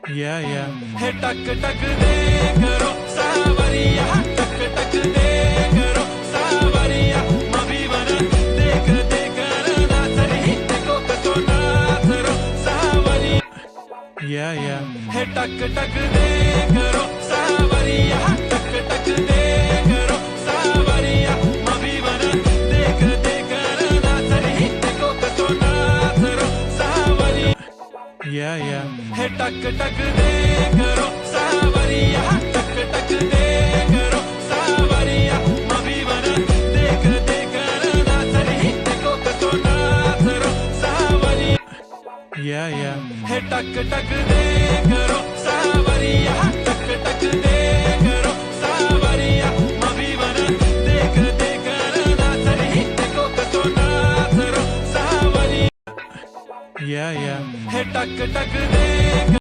हे टक टक दे करो सावरिया, टक टक दे करो सावरिया, मभी बना देख देख नाचरी देखो कसो नाचरो सावरिया, हे टक टक दे करो सावरिया, टक टक दे करो सावरिया, मभी बना देख देख नाचरी देखो कसो नाचरो सावरिया, हे टक टक दे करो सावरिया, टक टक दे करो सावरिया, मभी बना देख देख नाचरी देखो कसो नाचरो सावरिया, हे टक टक दे करो सावरिया, टक टक दे करो सावरिया, मभी बना देख देख नाचरी देखो कसो नाचरो सावरिया, हे टक टक दे